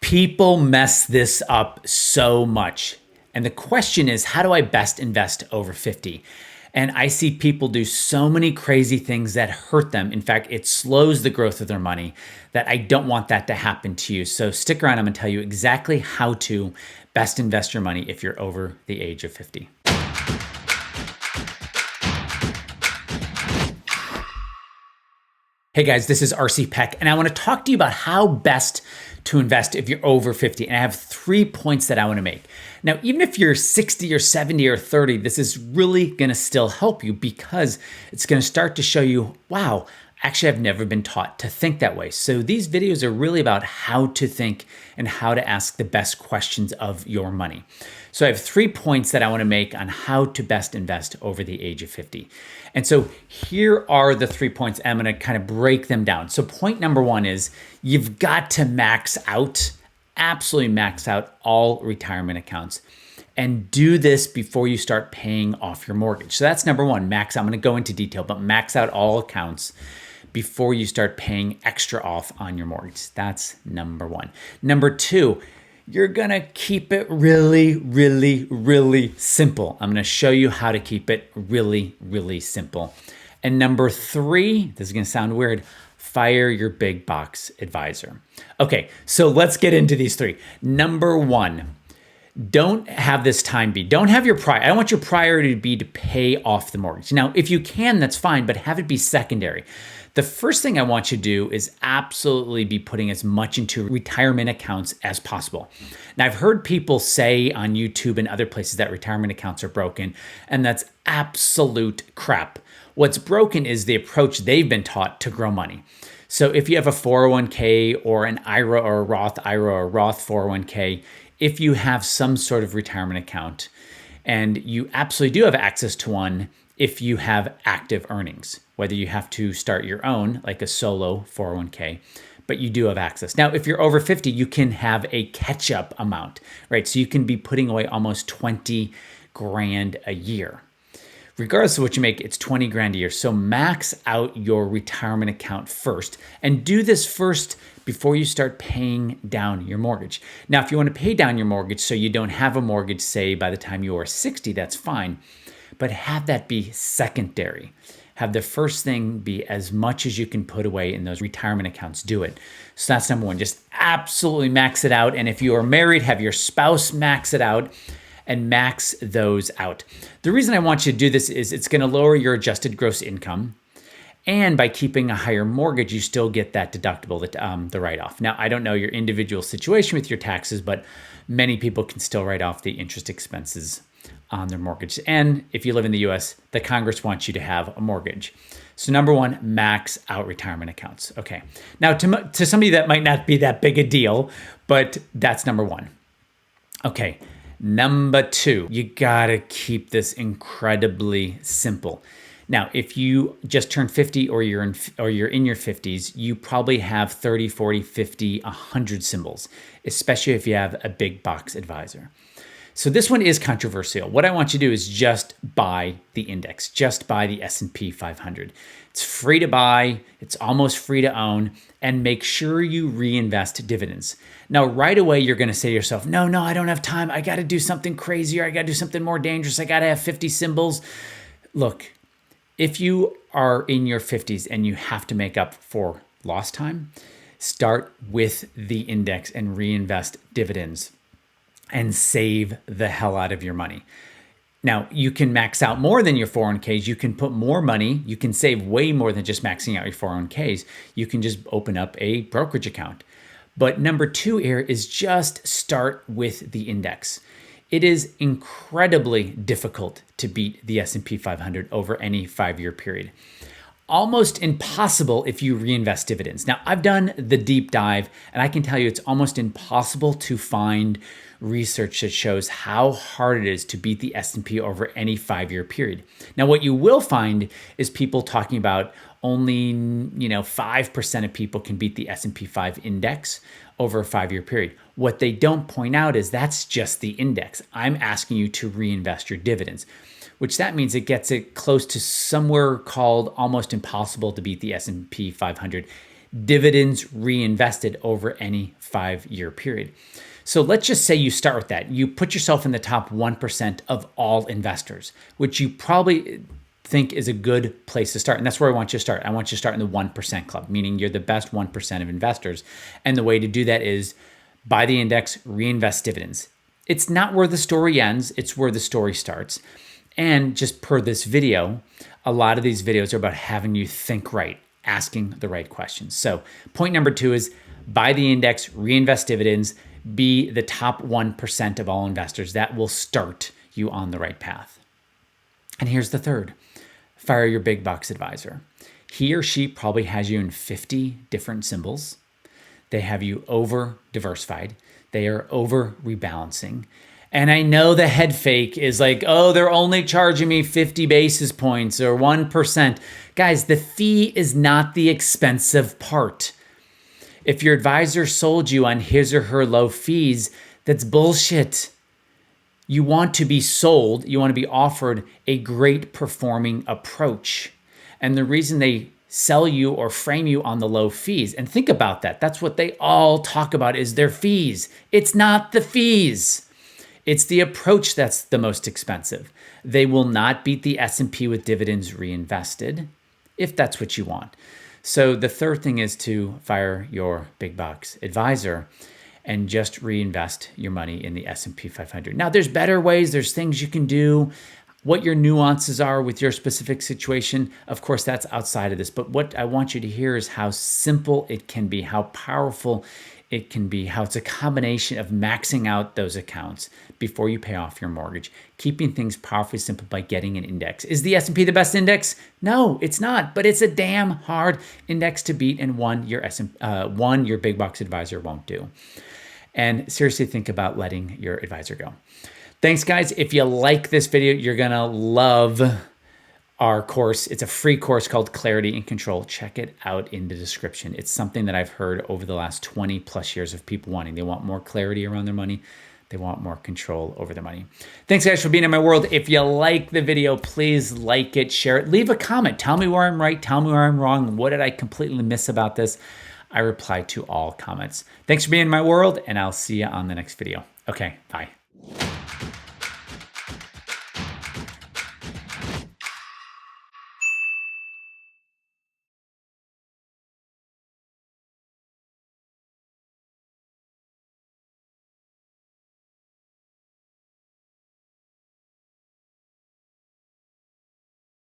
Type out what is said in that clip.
People mess this up so much. And the question is, how do I best invest over 50? And I see people do so many crazy things that hurt them. In fact, it slows the growth of their money that I don't want that to happen to you. So stick around. I'm going to tell you exactly how to best invest your money if you're over the age of 50. Hey guys, this is RC Peck, and I want to talk to you about how best to invest if you're over 50. And I have 3 points that I want to make. Now, even if you're 60 or 70 or 30, this is really going to still help you because it's going to start to show you, wow, actually, I've never been taught to think that way. So these videos are really about how to think and how to ask the best questions of your money. So I have 3 points that I want to make on how to best invest over the age of 50. And so here are the 3 points. I'm going to kind of break them down. So point number 1 is you've got to max out, absolutely max out all retirement accounts. And do this before you start paying off your mortgage. So that's number 1, max. I'm going to go into detail, but max out all accounts before you start paying extra off on your mortgage. That's number 1. Number 2, you're going to keep it really, really, really simple. I'm going to show you how to keep it really, really simple. And number 3, this is going to sound weird, fire your big box advisor. Okay, so let's get into these 3. Number 1, don't have this time be. Don't have your priority. I don't want your priority to be to pay off the mortgage. Now, if you can, that's fine, but have it be secondary. The first thing I want you to do is absolutely be putting as much into retirement accounts as possible. Now, I've heard people say on YouTube and other places that retirement accounts are broken, and that's absolute crap. What's broken is the approach they've been taught to grow money. So if you have a 401k or an IRA or a Roth IRA or a Roth 401k, if you have some sort of retirement account, and you absolutely do have access to one if you have active earnings, whether you have to start your own, like a solo 401k, but you do have access. Now, if you're over 50, you can have a catch-up amount, right? So you can be putting away almost 20 grand a year. Regardless of what you make, it's 20 grand a year. So max out your retirement account first, and do this first before you start paying down your mortgage. Now, if you want to pay down your mortgage so you don't have a mortgage, say by the time you are 60, that's fine, but have that be secondary. Have the first thing be as much as you can put away in those retirement accounts. Do it. So that's number 1. Just absolutely max it out. And if you are married, have your spouse max it out and max those out. The reason I want you to do this is it's going to lower your adjusted gross income. And by keeping a higher mortgage, you still get that deductible, the write-off. Now, I don't know your individual situation with your taxes, but many people can still write off the interest expenses on their mortgage. And if you live in the US, the Congress wants you to have a mortgage. So number 1, max out retirement accounts. Okay. Now to somebody that might not be that big a deal, but that's number 1. Okay. Number 2, you gotta keep this incredibly simple. Now, if you just turned 50 or you're in your 50s, you probably have 30, 40, 50, 100 symbols, especially if you have a big box advisor. So this one is controversial. What I want you to do is just buy the index, just buy the S&P 500. It's free to buy, it's almost free to own, and make sure you reinvest dividends. Now, right away, you're going to say to yourself, no, I don't have time. I got to do something crazier. I got to do something more dangerous. I got to have 50 symbols. Look, if you are in your 50s and you have to make up for lost time, start with the index and reinvest dividends and save the hell out of your money. Now, you can max out more than your 401ks. You can put more money. You can save way more than just maxing out your 401ks. You can just open up a brokerage account. But number 2 here is just start with the index. It is incredibly difficult to beat the S&P 500 over any 5-year period. Almost impossible if you reinvest dividends. Now, I've done the deep dive, and I can tell you it's almost impossible to find research that shows how hard it is to beat the S&P over any 5-year period. Now, what you will find is people talking about only 5% of people can beat the S&P 5 index over a 5-year period. What they don't point out is that's just the index. I'm asking you to reinvest your dividends, which that means it gets it close to somewhere called almost impossible to beat the S&P 500. dividends reinvested over any 5-year period. So let's just say you start with that. You put yourself in the top 1% of all investors, which you probably think is a good place to start. And that's where I want you to start. I want you to start in the 1% club, meaning you're the best 1% of investors. And the way to do that is buy the index, reinvest dividends. It's not where the story ends, it's where the story starts. And just per this video, a lot of these videos are about having you think right, asking the right questions. So point number 2 is buy the index, reinvest dividends, be the top 1% of all investors. That will start you on the right path. And here's the third. Fire your big box advisor. He or she probably has you in 50 different symbols. They have you over diversified. They are over rebalancing. And I know the head fake is like, oh, they're only charging me 50 basis points or 1%. Guys, the fee is not the expensive part. If your advisor sold you on his or her low fees, that's bullshit. You want to be sold, you want to be offered a great performing approach. And the reason they sell you or frame you on the low fees, and think about that, that's what they all talk about is their fees. It's not the fees. It's the approach that's the most expensive. They will not beat the S&P with dividends reinvested if that's what you want. So the third thing is to fire your big box advisor and just reinvest your money in the S&P 500. Now, there's better ways. There's things you can do. What your nuances are with your specific situation, of course, that's outside of this. But what I want you to hear is how simple it can be, how powerful it can be, how it's a combination of maxing out those accounts before you pay off your mortgage, keeping things powerfully simple by getting an index. Is the S&P the best index? No, it's not, but it's a damn hard index to beat, and one your big box advisor won't do. And seriously think about letting your advisor go. Thanks, guys. If you like this video, you're going to love our course. It's a free course called Clarity and Control. Check it out in the description. It's something that I've heard over the last 20 plus years of people wanting. They want more clarity around their money. They want more control over their money. Thanks, guys, for being in my world. If you like the video, please like it, share it, leave a comment. Tell me where I'm right. Tell me where I'm wrong. What did I completely miss about this? I reply to all comments. Thanks for being in my world, and I'll see you on the next video. Okay, bye.